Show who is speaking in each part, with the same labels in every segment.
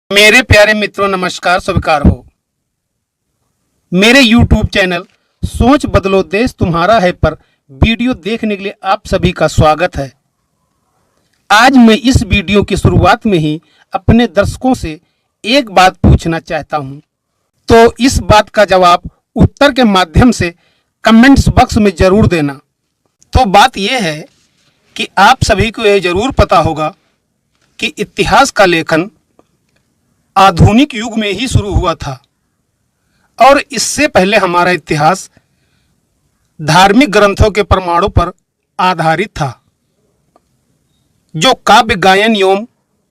Speaker 1: मेरे प्यारे मित्रों, नमस्कार, स्वीकार हो। मेरे YouTube चैनल सोच बदलो देश तुम्हारा है पर वीडियो देखने के लिए आप सभी का स्वागत है। आज मैं इस वीडियो की शुरुआत में ही अपने दर्शकों से एक बात पूछना चाहता हूं, तो इस बात का जवाब उत्तर के माध्यम से कमेंट्स बॉक्स में जरूर देना। तो बात यह है कि आप सभी को यह जरूर पता होगा कि इतिहास का लेखन आधुनिक युग में ही शुरू हुआ था और इससे पहले हमारा इतिहास धार्मिक ग्रंथों के प्रमाणों पर आधारित था, जो काव्य गायन एवं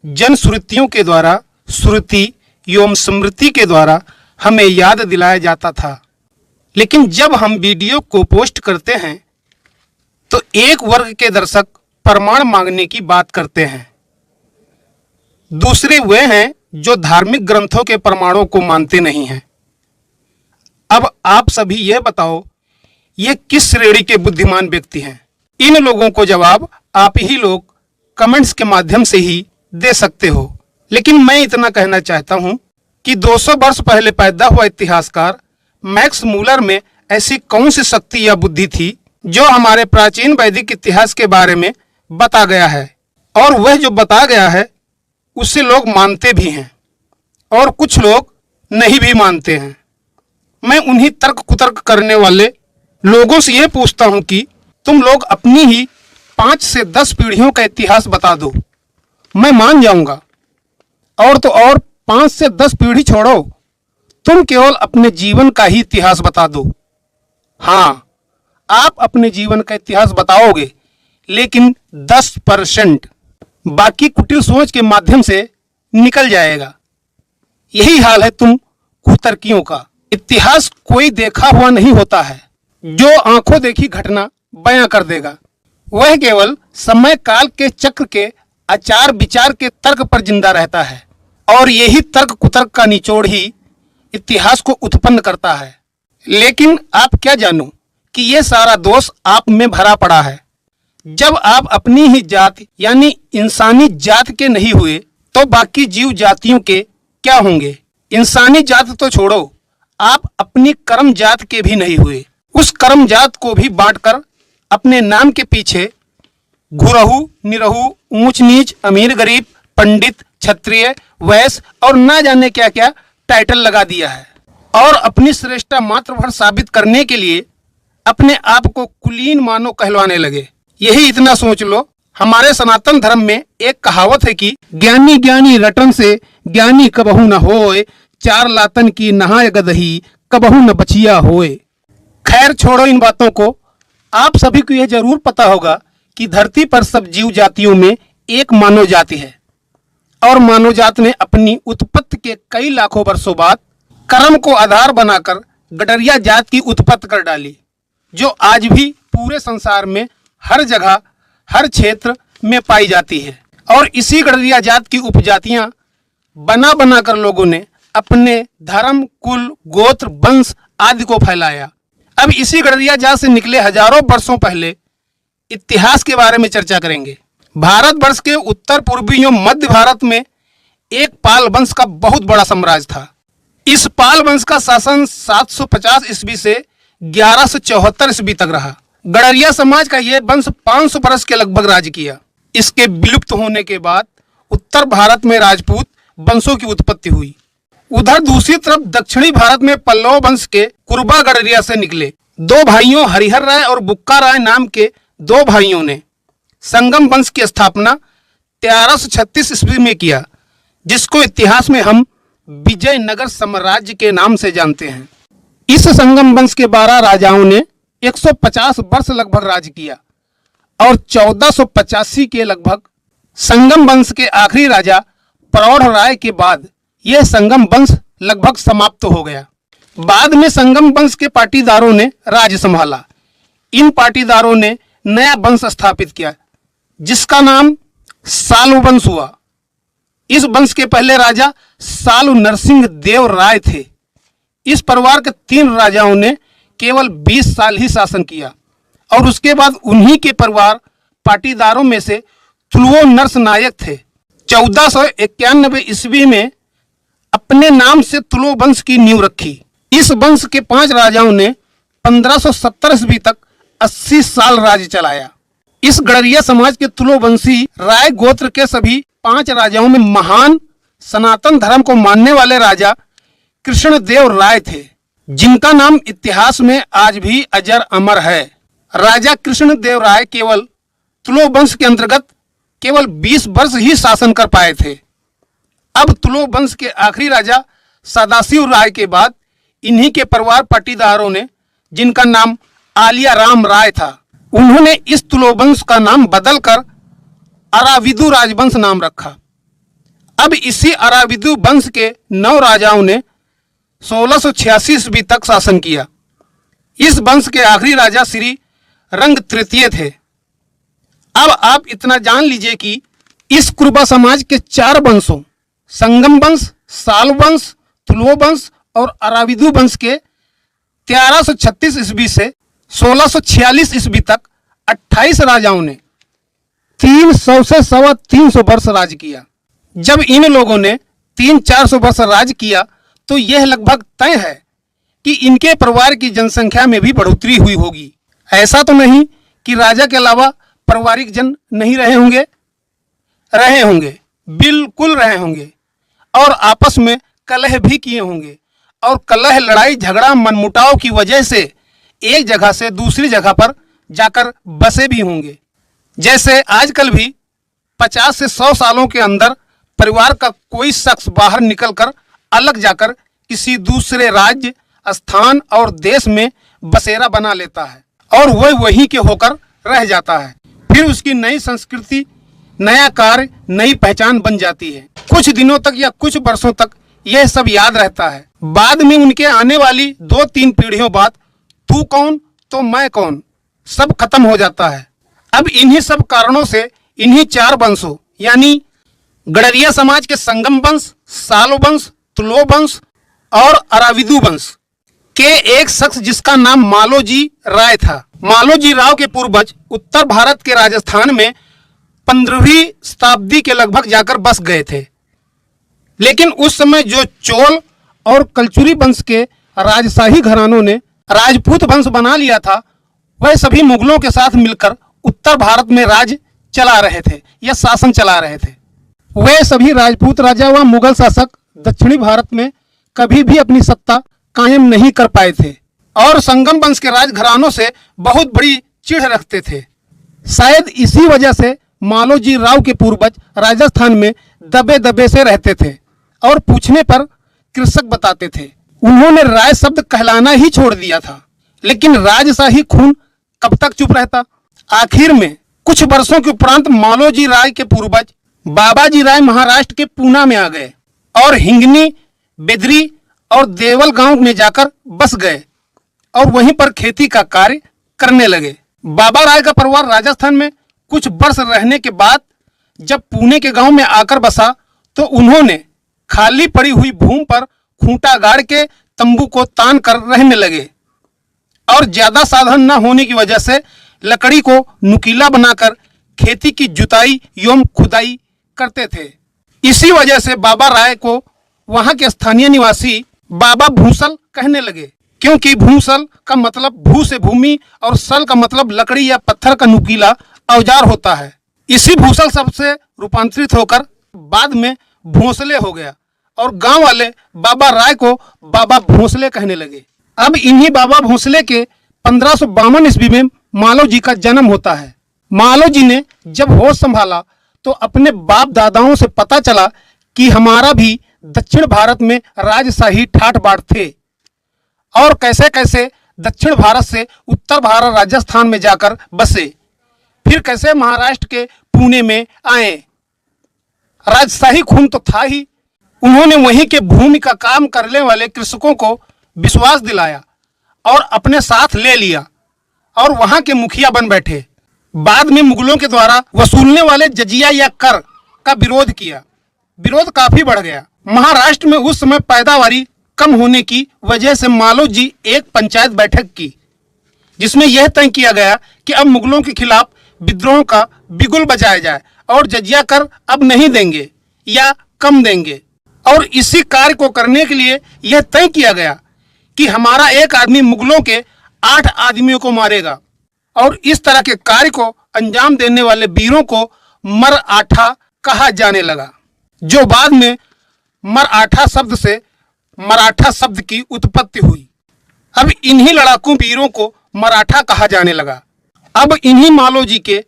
Speaker 1: जनश्रुतियों के द्वारा, श्रुति एवं स्मृति के द्वारा हमें याद दिलाया जाता था। लेकिन जब हम वीडियो को पोस्ट करते हैं तो एक वर्ग के दर्शक प्रमाण मांगने की बात करते हैं, दूसरे वे हैं जो धार्मिक ग्रंथों के प्रमाणों को मानते नहीं हैं। अब आप सभी यह बताओ, ये किस श्रेणी के बुद्धिमान व्यक्ति हैं? इन लोगों को जवाब आप ही लोग कमेंट्स के माध्यम से ही दे सकते हो। लेकिन मैं इतना कहना चाहता हूं कि 200 वर्ष पहले पैदा हुआ इतिहासकार मैक्स मूलर में ऐसी कौन सी शक्ति या बुद्धि थी जो हमारे प्राचीन वैदिक इतिहास के बारे में बता गया है, और वह जो बता गया है उससे लोग मानते भी हैं और कुछ लोग नहीं भी मानते हैं। मैं उन्हीं तर्क कुतर्क करने वाले लोगों से यह पूछता हूं कि तुम लोग अपनी ही 5 से 10 पीढ़ियों का इतिहास बता दो, मैं मान जाऊंगा। और तो और 5 से 10 पीढ़ी छोड़ो, तुम केवल अपने जीवन का ही इतिहास बता दो। हाँ, आप अपने जीवन का इतिहास बताओगे, लेकिन 10% बाकी कुटिल सोच के माध्यम से निकल जाएगा। यही हाल है तुम कुतर्कियों का। इतिहास कोई देखा हुआ नहीं होता है जो आंखों देखी घटना बयां कर देगा। वह केवल समय काल के चक्र के आचार विचार के तर्क पर जिंदा रहता है, और यही तर्क कुतर्क का निचोड़ ही इतिहास को उत्पन्न करता है। लेकिन आप क्या जानो कि यह सारा दोष आप में भरा पड़ा है। जब आप अपनी ही जात यानी इंसानी जात के नहीं हुए तो बाकी जीव जातियों के क्या होंगे? इंसानी जात तो छोड़ो, आप अपनी कर्म जात के भी नहीं हुए। उस कर्म जात को भी बांटकर अपने नाम के पीछे घुरहु, निरहु, ऊंच नीच, अमीर गरीब, पंडित, क्षत्रिय, वैश्य और ना जाने क्या क्या टाइटल लगा दिया है, और अपनी श्रेष्ठता मात्र भर साबित करने के लिए अपने आप को कुलीन मानो कहलवाने लगे। यही इतना सोच लो, हमारे सनातन धर्म में एक कहावत है कि ज्ञानी ज्ञानी रटन से ज्ञानी कबहू न होए, 4 लातन की नहाय गदही कबहू न बचिया होए। खैर छोड़ो इन बातों को। आप सभी को यह जरूर पता होगा कि धरती पर सब जीव जातियों में एक मानव जाति है, और मानव जाति ने अपनी उत्पत्ति के कई लाखों वर्षों बाद कर्म को आधार बनाकर गडरिया जात की उत्पत्ति कर डाली, जो आज भी पूरे संसार में हर जगह हर क्षेत्र में पाई जाती है। और इसी गडरिया जात की उपजातियां बना बना कर लोगों ने अपने धर्म, कुल, गोत्र, वंश आदि को फैलाया। अब इसी गडरिया जात से निकले हजारों वर्षों पहले इतिहास के बारे में चर्चा करेंगे। भारतवर्ष के उत्तर पूर्वी एवं मध्य भारत में एक पाल वंश का बहुत बड़ा साम्राज्य था। इस पाल वंश का शासन 750 ईस्वी से 1174 ईस्वी तक रहा। गडरिया समाज का यह वंश 500 वर्ष के लगभग राज किया। इसके विलुप्त होने के बाद उत्तर भारत में राजपूत वंशों की उत्पत्ति हुई। उधर दूसरी तरफ दक्षिणी भारत में पल्लव वंश के कुरबा गडरिया से निकले 2 भाइयों हरिहर राय और बुक्का राय नाम के 2 भाइयों ने संगम वंश की स्थापना 1336 ईस्वी में किया, जिसको इतिहास में हम विजयनगर साम्राज्य के नाम से जानते हैं। इस संगम वंश के 12 राजाओं ने 150 वर्ष लगभग राज किया, और 1485 के लगभग संगम वंश के आखिरी राजा प्रौढ़ राय के बाद यह संगम वंश लगभग समाप्त हो गया। बाद में संगम वंश के पाटीदारों ने राज संभाला। इन पाटीदारों ने नया वंश स्थापित किया, जिसका नाम सालु वंश हुआ। इस वंश के पहले राजा सालु नरसिंह देव राय थे। इस परिवार के 3 राजाओं ने केवल 20 साल ही शासन किया, और उसके बाद उन्हीं के परिवार पाटीदारों में से तुलुओ नरस नायक थे। 1491 ईस्वी में अपने नाम से तुलो वंश की नींव रखी। इस वंश के 5 राजाओं ने 1570 ईस्वी तक 80 साल राज्य चलाया। इस गड़रिया समाज के तुलोवंशी राय गोत्र के सभी 5 राजाओं में महान सनातन धर्म को मानने वाले राजा कृष्णदेव राय थे, जिनका नाम इतिहास में आज भी अजर अमर है। राजा कृष्णदेव राय केवल तुलो वंश के अंतर्गत केवल 20 वर्ष ही शासन कर पाए थे। अब तुलो वंश के आखिरी राजा सदाशिव राय के बाद इन्हीं के परिवार पाटीदारों ने, जिनका नाम आलिया राम राय था, उन्होंने इस तुलो वंश का नाम बदलकर अराविदु राजवंश नाम रखा। अब इसी अराविदु वंश के 9 राजाओं ने 1686 ईस्वी तक शासन किया। इस वंश के आखिरी राजा श्री रंग तृतीय थे। अब आप इतना जान लीजिए कि इस कुरुबा समाज के 4 वंशों संगम वंश, साल वंश, तुलो वंश और अराविदु वंश के 1336 ईस्वी से 1646 ईस्वी तक 28 राजाओं ने 300 से 325 वर्ष राज किया। जब इन लोगों ने 300-400 वर्ष राज किया तो यह लगभग तय है कि इनके परिवार की जनसंख्या में भी बढ़ोतरी हुई होगी। ऐसा तो नहीं कि राजा के अलावा पारिवारिक जन नहीं रहे होंगे, रहे होंगे, बिल्कुल रहे होंगे, और आपस में कलह भी किए होंगे, और कलह, लड़ाई झगड़ा, मनमुटाव की वजह से एक जगह से दूसरी जगह पर जाकर बसे भी होंगे। जैसे आजकल भी 50 से 100 सालों के अंदर परिवार का कोई शख्स बाहर निकलकर अलग जाकर किसी दूसरे राज्य, स्थान और देश में बसेरा बना लेता है और वह वहीं के होकर रह जाता है। फिर उसकी नई संस्कृति, नया कार्य, नई पहचान बन जाती है। कुछ दिनों तक या कुछ वर्षों तक यह सब याद रहता है। बाद में उनके आने वाली 2-3 पीढ़ियों बाद तू कौन तो मैं कौन सब खत्म हो जाता है। अब इन्हीं सब कारणों से इन्हीं 4 वंशों यानी गड़रिया समाज के संगम वंश, सालो वंश, तुलो वंश और अराविदु वंश के एक शख्स जिसका नाम मालोजी राय था। मालोजी राव के पूर्वज उत्तर भारत के राजस्थान में 15वीं शताब्दी के लगभग जाकर बस गए थे। लेकिन उस समय जो चोल और कलचुरी वंश के राजशाही घरानों ने राजपूत वंश बना लिया था, वह सभी मुगलों के साथ मिलकर उत्तर भारत में राज चला रहे थे या शासन चला रहे थे। वे सभी राजपूत राजा व मुगल शासक दक्षिणी भारत में कभी भी अपनी सत्ता कायम नहीं कर पाए थे और संगम वंश के राजघरानों से बहुत बड़ी चिढ़ रखते थे। शायद इसी वजह से मालोजी राव के पूर्वज राजस्थान में दबे दबे से रहते थे और पूछने पर कृषक बताते थे। उन्होंने राय शब्द कहलाना ही छोड़ दिया था, लेकिन राजशाही खून कब तक चुप रहता। आखिर में कुछ वर्षों के उपरांत मालोजी राय के पूर्वज बाबाजी राय महाराष्ट्र के पूना में आ गए और हिंगनी, बेदरी और देवल गांव में जाकर बस गए और वहीं पर खेती का कार्य करने लगे। बाबा राय का परिवार राजस्थान में कुछ वर्ष रहने के बाद जब पुणे के गांव में आकर बसा तो उन्होंने खाली पड़ी हुई भूमि पर खूंटा गाड़ के तंबू को तान कर रहने लगे और ज्यादा साधन न होने की वजह से लकड़ी को नुकीला बनाकर खेती की जुताई एवं खुदाई करते थे। इसी वजह से बाबा राय को वहां के स्थानीय निवासी बाबा भूसल कहने लगे, क्योंकि भूसल का मतलब भू से भूमि और सल का मतलब लकड़ी या पत्थर का नुकीला औजार होता है। इसी भूसल शब्द से रूपांतरित होकर बाद में भोंसले हो गया और गांव वाले बाबा राय को बाबा भोंसले कहने लगे। अब इन्हीं बाबा भोंसले के 1552 ईस्वी में मालोजी का जन्म होता है। मालोजी ने जब होश संभाला तो अपने बाप दादाओं से पता चला कि हमारा भी दक्षिण भारत में राजशाही ठाट बाट थे और कैसे कैसे दक्षिण भारत से उत्तर भारत राजस्थान में जाकर बसे, फिर कैसे महाराष्ट्र के पुणे में आए। राजशाही खून तो था ही। उन्होंने वहीं के भूमि का काम करने वाले कृषकों को विश्वास दिलाया और अपने साथ ले लिया और वहां के मुखिया बन बैठे। बाद में मुगलों के द्वारा वसूलने वाले जजिया या कर का विरोध किया। विरोध काफी बढ़ गया। महाराष्ट्र में उस समय पैदावारी कम होने की वजह से मालोजी एक पंचायत बैठक की, जिसमें यह तय किया गया कि अब मुगलों के खिलाफ विद्रोह का बिगुल बजाया जाए और जजिया कर अब नहीं देंगे या कम देंगे और इसी कार्य को करने के लिए यह तय किया गया कि हमारा एक आदमी मुगलों के 8 आदमियों को मारेगा। और इस तरह के कार्य को अंजाम देने वाले वीरों को मरआठा कहा जाने लगा, जो बाद में मरआठा शब्द से मराठा शब्द की उत्पत्ति हुई। अब इन्हीं लड़ाकू वीरों को मराठा कहा जाने लगा। अब इन्हीं मालोजी के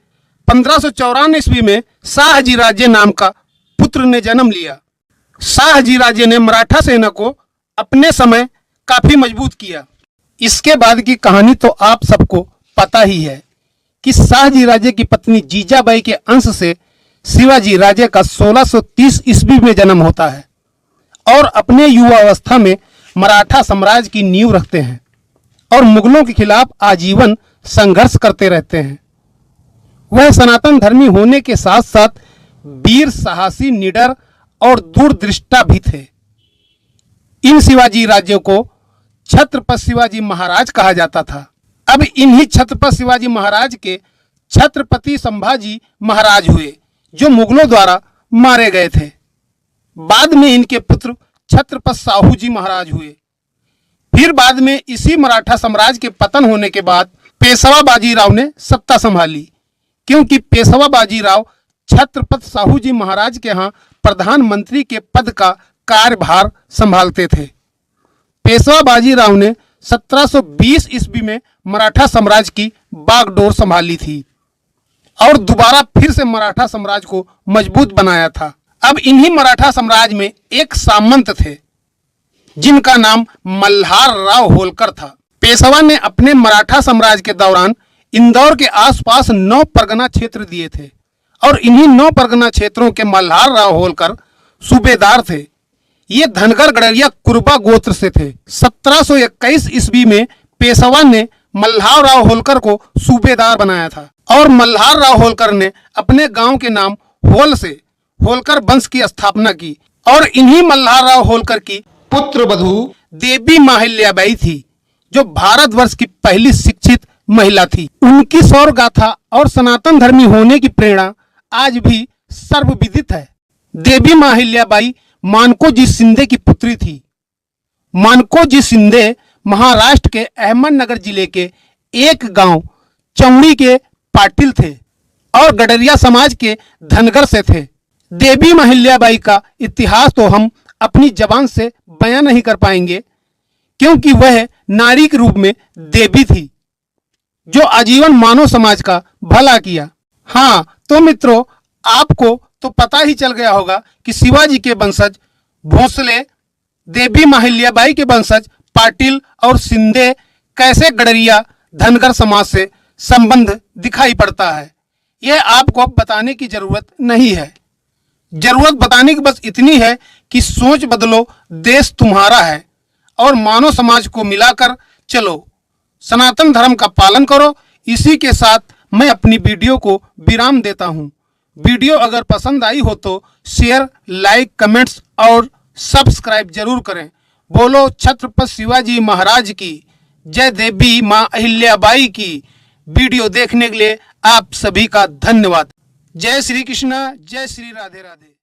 Speaker 1: 1554 ईस्वी में शाहजीराजे नाम का पुत्र ने जन्म लिया। शाहजीराजे ने मराठा सेना को अपने समय काफी मजबूत किया। इसके बाद की कहानी तो आप सबको पता ही है कि शाहजीराजे की पत्नी जीजाबाई के अंश से शिवाजी राजे का 1630 ईस्वी में जन्म होता है और अपने युवावस्था में मराठा साम्राज्य की नींव रखते हैं और मुगलों के खिलाफ आजीवन संघर्ष करते रहते हैं। वह सनातन धर्मी होने के साथ साथ वीर, साहसी, निडर और दूरदृष्टा भी थे। इन शिवाजी राज्यों को छत्रपति शिवाजी महाराज कहा जाता था। अब इन्हीं छत्रपति शिवाजी महाराज के छत्रपति संभाजी महाराज हुए, जो मुगलों द्वारा मारे गए थे। बाद में इनके पुत्र छत्रपति साहू जी महाराज हुए। फिर बाद में इसी मराठा साम्राज्य के पतन होने के बाद पेशवा बाजीराव ने सत्ता संभाली, क्योंकि पेशवा बाजीराव छत्रपति साहू जी महाराज के यहाँ प्रधानमंत्री के पद का कार्यभार संभालते थे। पेशवा बाजीराव ने 1720 ईस्वी में मराठा साम्राज्य की बागडोर संभाली थी और दोबारा फिर से मराठा साम्राज्य को मजबूत बनाया था। अब इन्हीं मराठा साम्राज्य में एक सामंत थे जिनका नाम मल्हार राव होलकर था। पेशवा ने अपने मराठा साम्राज्य के दौरान इंदौर के आसपास 9 परगना क्षेत्र दिए थे और इन्हीं 9 परगना क्षेत्रों के मल्हार राव होलकर सूबेदार थे। ये धनगर गडरिया कुरबा गोत्र से थे। 1721 ईस्वी में पेशवा ने मल्हार राव होलकर को सूबेदार बनाया था और मल्हार राव होलकर ने अपने गांव के नाम होल से होलकर वंश की स्थापना की और इन्हीं मल्हार राव होलकर की पुत्र वधू देवी माहिल्याबाई थी, जो भारतवर्ष की पहली शिक्षित महिला थी। उनकी शौर्य गाथा और सनातन धर्मी होने की प्रेरणा आज भी सर्वविदित है। देवी माहिल्याबाई मानकोजी शिंदे की पुत्री थी। मानकोजी शिंदे महाराष्ट्र के अहमदनगर जिले के एक गांव चौड़ी के पाटिल थे और गडरिया समाज के धनगर से थे। देवी माहिल्याबाई का इतिहास तो हम अपनी जबान से बयां नहीं कर पाएंगे, क्योंकि वह नारी के रूप में देवी थी, जो आजीवन मानव समाज का भला किया। हाँ तो मित्रों, आपको तो पता ही चल गया होगा कि शिवाजी के वंशज भोसले, देवी माहिल्याबाई के वंशज पाटिल और शिंदे कैसे गडरिया धनगर समाज से संबंध दिखाई पड़ता है। यह आपको अब बताने की जरूरत नहीं है। जरूरत बताने की बस इतनी है कि सोच बदलो, देश तुम्हारा है और मानव समाज को मिलाकर चलो, सनातन धर्म का पालन करो। इसी के साथ मैं अपनी वीडियो को विराम देता हूँ। वीडियो अगर पसंद आई हो तो शेयर, लाइक, कमेंट्स और सब्सक्राइब जरूर करें। बोलो छत्रपति शिवाजी महाराज की जय, देवी माँ अहिल्याबाई की। वीडियो देखने के लिए आप सभी का धन्यवाद। जय श्री कृष्णा, जय श्री राधे राधे।